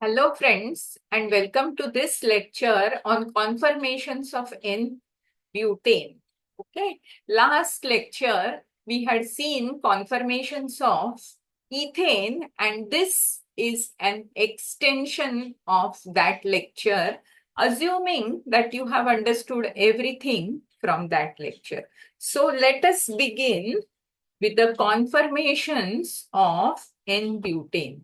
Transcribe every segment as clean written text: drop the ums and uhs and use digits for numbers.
Hello friends and welcome to this lecture on conformations of N-butane. Okay, last lecture we had seen conformations of ethane and this is an extension of that lecture, assuming that you have understood everything from that lecture. So let us begin with the conformations of N-butane.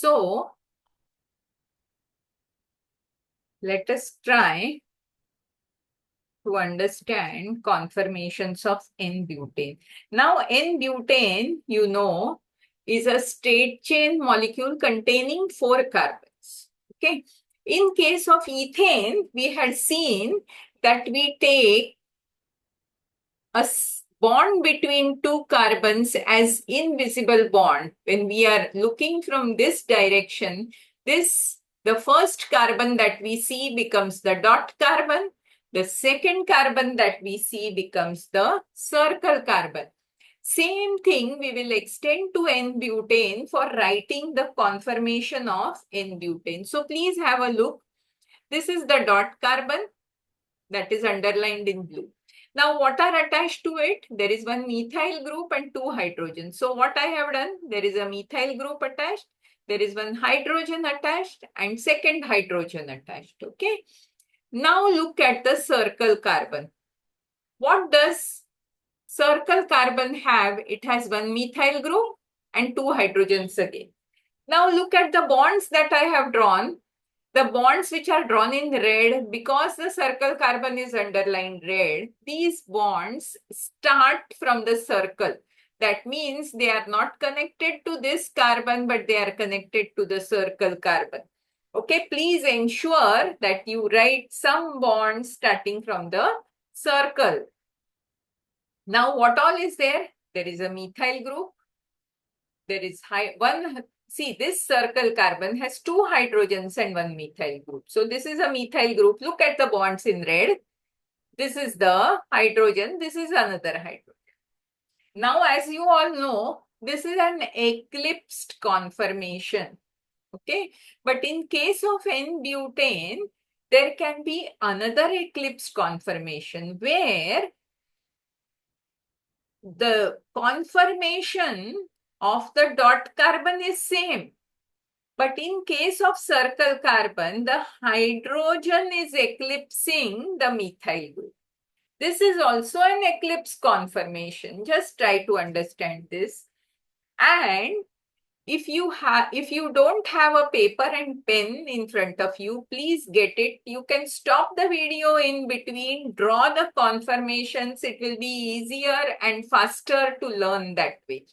So let us try to understand conformations of N-butane. Now, N-butane, is a straight chain molecule containing 4 carbons. Okay. In case of ethane, we had seen that we take a bond between 2 carbons as invisible bond. When we are looking from this direction, the first carbon that we see becomes the dot carbon. The second carbon that we see becomes the circle carbon. Same thing we will extend to N-butane for writing the conformation of N-butane. So please have a look. This is the dot carbon that is underlined in blue. Now, what are attached to it? There is one methyl group and 2 hydrogens. So what I have done, there is a methyl group attached, there is one hydrogen attached and second hydrogen attached. Okay. Now look at the circle carbon. What does circle carbon have? It has one methyl group and 2 hydrogens again. Now look at the bonds that I have drawn. The bonds which are drawn in red, because the circle carbon is underlined red, these bonds start from the circle. That means they are not connected to this carbon, but they are connected to the circle carbon. Okay, please ensure that you write some bonds starting from the circle. Now, what all is there? There is a methyl group. There is one. See, this circle carbon has 2 hydrogens and 1 methyl group. So this is a methyl group. Look at the bonds in red. This is the hydrogen. This is another hydrogen. Now, as you all know, this is an eclipsed conformation. Okay. But in case of N-butane, there can be another eclipsed conformation where the conformation of the dot carbon is same. But in case of circle carbon, the hydrogen is eclipsing the methyl group. This is also an eclipse conformation. Just try to understand this. And if you don't have a paper and pen in front of you, please get it. You can stop the video in between, draw the conformations. It will be easier and faster to learn that way.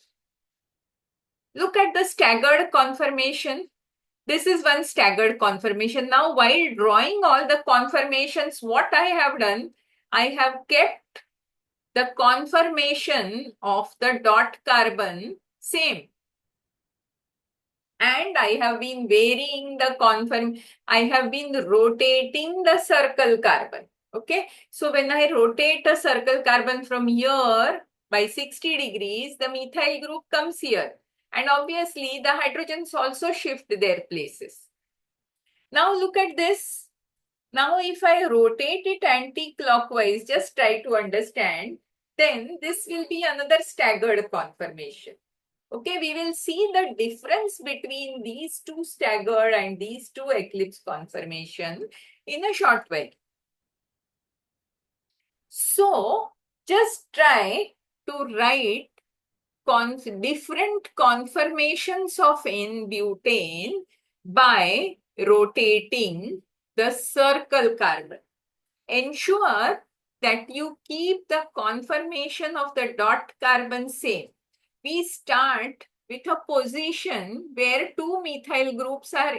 Look at the staggered conformation. This is one staggered conformation. Now, while drawing all the conformations, what I have done, I have kept the conformation of the dot carbon same. And I have been varying the I have been rotating the circle carbon. Okay. So when I rotate a circle carbon from here by 60 degrees, the methyl group comes here. And obviously the hydrogens also shift their places. Now look at this. Now if I rotate it anti-clockwise, just try to understand, then this will be another staggered conformation. Okay, we will see the difference between these two staggered and these two eclipse conformation in a short while. So just try to write different conformations of N-butane by rotating the circle carbon. Ensure that you keep the conformation of the dot carbon same. We start with a position where 2 methyl groups are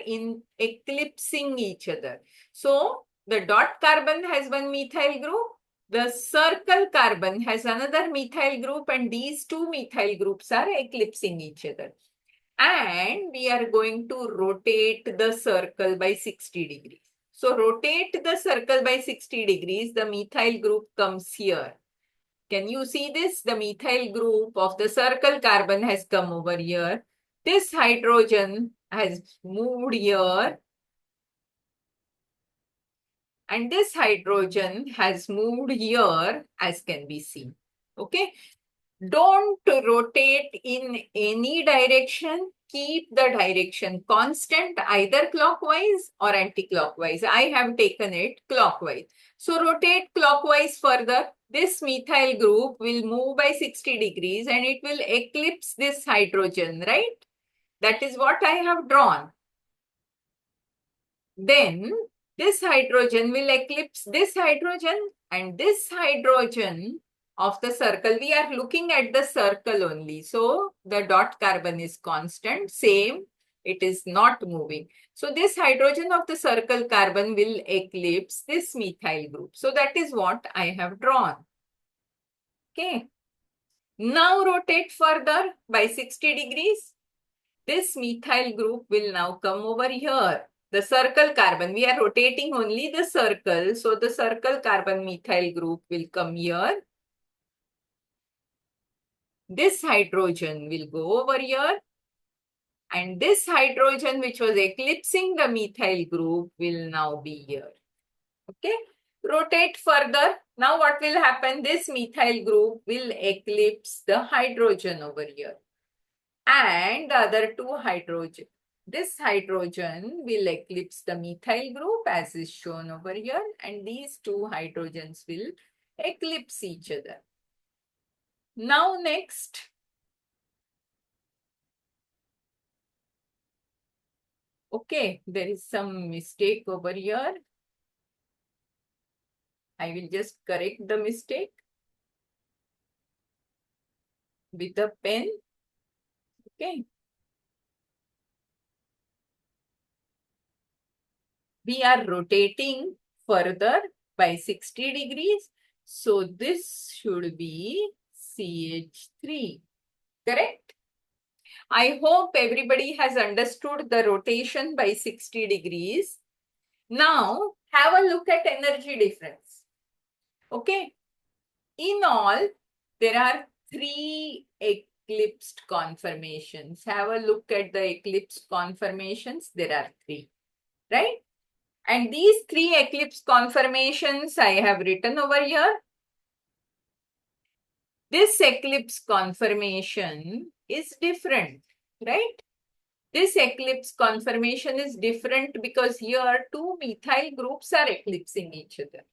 eclipsing each other. So the dot carbon has 1 methyl group. The circle carbon has another methyl group and these 2 methyl groups are eclipsing each other. And we are going to rotate the circle by 60 degrees. So rotate the circle by 60 degrees, the methyl group comes here. Can you see this? The methyl group of the circle carbon has come over here. This hydrogen has moved here. And this hydrogen has moved here, as can be seen. Okay. Don't rotate in any direction. Keep the direction constant, either clockwise or anti-clockwise. I have taken it clockwise. So rotate clockwise further. This methyl group will move by 60 degrees and it will eclipse this hydrogen, right? That is what I have drawn. Then this hydrogen will eclipse this hydrogen, and this hydrogen of the circle, we are looking at the circle only. So the dot carbon is constant, same, it is not moving. So this hydrogen of the circle carbon will eclipse this methyl group. So that is what I have drawn. Okay. Now rotate further by 60 degrees. This methyl group will now come over here. The circle carbon, we are rotating only the circle. So the circle carbon methyl group will come here. This hydrogen will go over here. And this hydrogen which was eclipsing the methyl group will now be here. Okay. Rotate further. Now what will happen? This methyl group will eclipse the hydrogen over here. And the other two hydrogen. This hydrogen will eclipse the methyl group as is shown over here, and these two hydrogens will eclipse each other. Now next, okay, there is some mistake over here. I will just correct the mistake with a pen. Okay. We are rotating further by 60 degrees. So this should be CH3, correct? I hope everybody has understood the rotation by 60 degrees. Now have a look at energy difference. Okay. In all, there are 3 eclipsed conformations. Have a look at the eclipsed conformations. There are 3, right? And these 3 eclipse conformations I have written over here. This eclipse conformation is different, right? This eclipse conformation is different because here 2 methyl groups are eclipsing each other.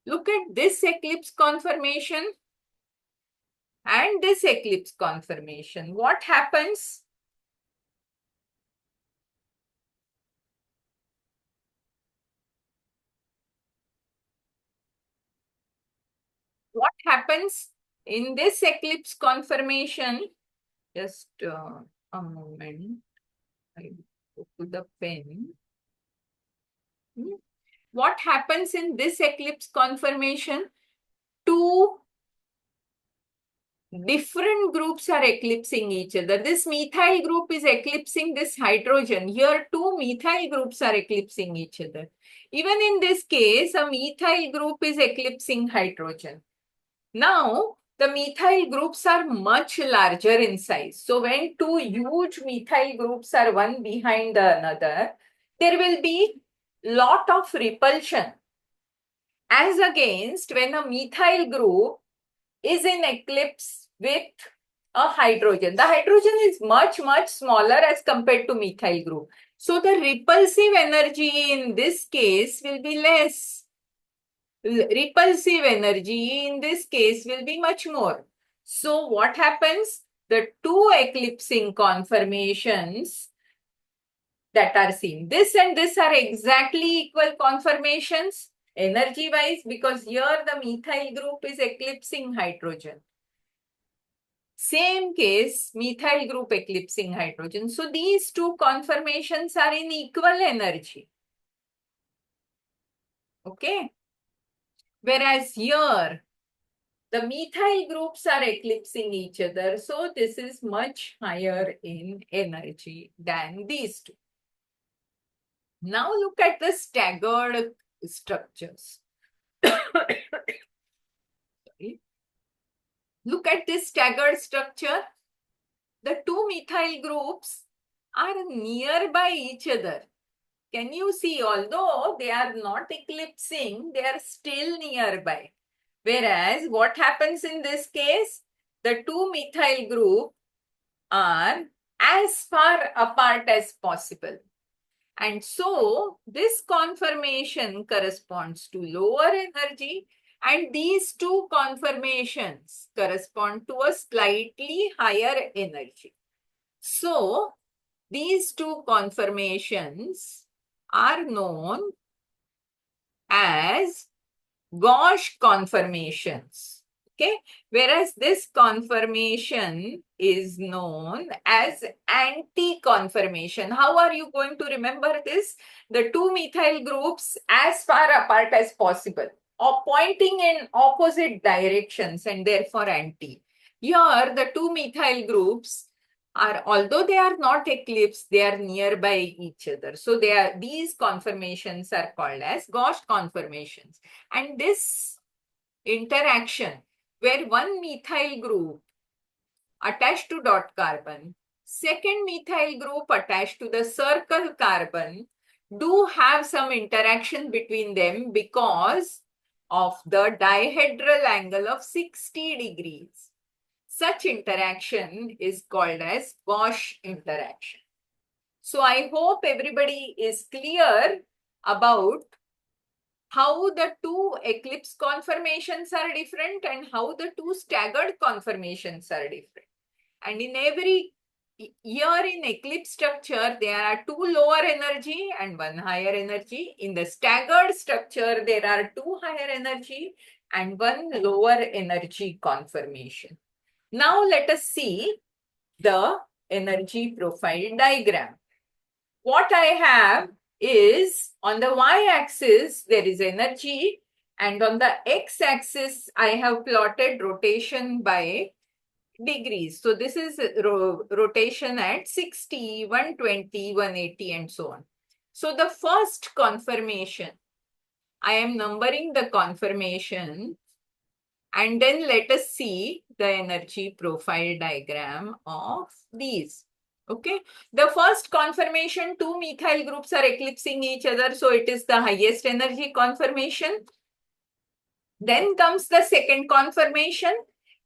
Look at this eclipse conformation and this eclipse conformation. What happens? What happens in this eclipse conformation? Just a moment. I go to the pen. What happens in this eclipse conformation? 2 different groups are eclipsing each other. This methyl group is eclipsing this hydrogen. Here 2 methyl groups are eclipsing each other. Even in this case, a methyl group is eclipsing hydrogen. Now, the methyl groups are much larger in size. So when 2 huge methyl groups are one behind the another, there will be lot of repulsion. As against when a methyl group is in eclipse with a hydrogen. The hydrogen is much, much smaller as compared to methyl group. So the repulsive energy in this case will be less. Repulsive energy in this case will be much more. So what happens? The 2 eclipsing conformations that are seen. This and this are exactly equal conformations energy wise because here the methyl group is eclipsing hydrogen. Same case, methyl group eclipsing hydrogen. So these 2 conformations are in equal energy. Okay. Whereas here, the methyl groups are eclipsing each other. So this is much higher in energy than these 2. Now look at the staggered structures. Sorry. Look at this staggered structure. The two methyl groups are nearby each other. Can you see? Although they are not eclipsing, they are still nearby. Whereas what happens in this case? The two methyl group are as far apart as possible. And so this conformation corresponds to lower energy, and these two conformations correspond to a slightly higher energy. So these two conformations are known as gauche conformations. Okay, whereas this conformation is known as anti-conformation. How are you going to remember this? The two methyl groups as far apart as possible, or pointing in opposite directions, and therefore anti. Here, the two methyl groups are, although they are not eclipsed, they are nearby each other. So these conformations are called as gauche conformations. And this interaction where one methyl group attached to dot carbon, second methyl group attached to the circle carbon, do have some interaction between them because of the dihedral angle of 60 degrees. Such interaction is called as gauche interaction. So I hope everybody is clear about how the two eclipse conformations are different and how the two staggered conformations are different. And in every year in eclipse structure, there are two lower energy and one higher energy. In the staggered structure, there are two higher energy and one lower energy conformation. Now let us see the energy profile diagram. What I have is on the y-axis, there is energy, and on the x-axis, I have plotted rotation by degrees. So this is rotation at 60, 120, 180, and so on. So the first conformation, I am numbering the conformation, and then let us see the energy profile diagram of these. Okay, the first conformation, two methyl groups are eclipsing each other, so it is the highest energy conformation. Then comes the second conformation.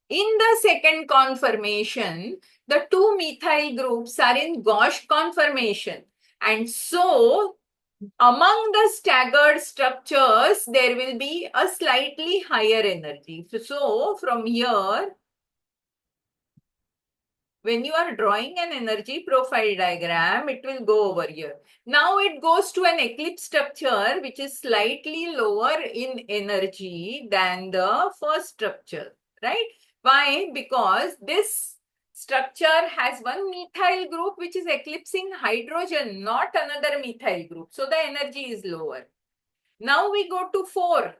In the second conformation, the two methyl groups are in gauche conformation, and so among the staggered structures, there will be a slightly higher energy. So from here, when you are drawing an energy profile diagram, it will go over here. Now it goes to an eclipse structure, which is slightly lower in energy than the first structure, right? Why? Because this structure has one methyl group which is eclipsing hydrogen, not another methyl group. So the energy is lower. Now we go to 4,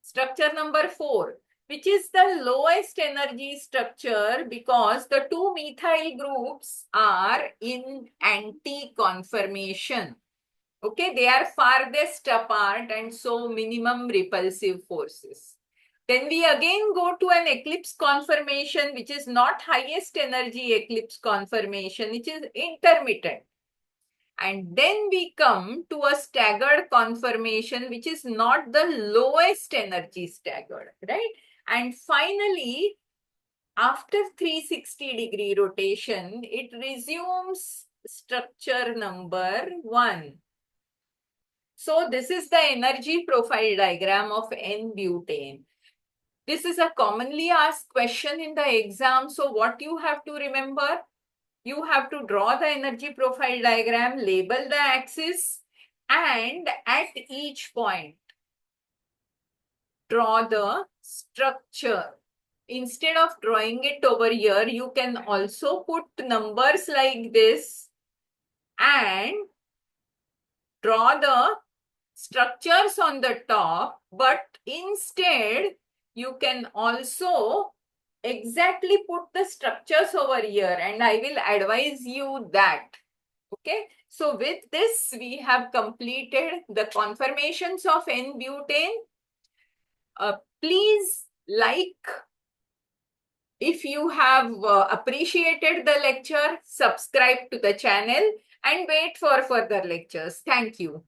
structure number 4, which is the lowest energy structure because the two methyl groups are in anti-conformation. Okay, they are farthest apart and so minimum repulsive forces. Then we again go to an eclipse conformation, which is not highest energy eclipse conformation, which is intermittent. And then we come to a staggered conformation, which is not the lowest energy staggered, right? And finally, after 360-degree rotation, it resumes structure number 1. So this is the energy profile diagram of N-butane. This is a commonly asked question in the exam. So what you have to remember? You have to draw the energy profile diagram, label the axis, and at each point, draw the structure. Instead of drawing it over here, you can also put numbers like this and draw the structures on the top, but instead, you can also exactly put the structures over here, and I will advise you that. Okay, so with this, we have completed the conformations of N-butane. Please like If you have appreciated the lecture, subscribe to the channel and wait for further lectures. Thank you.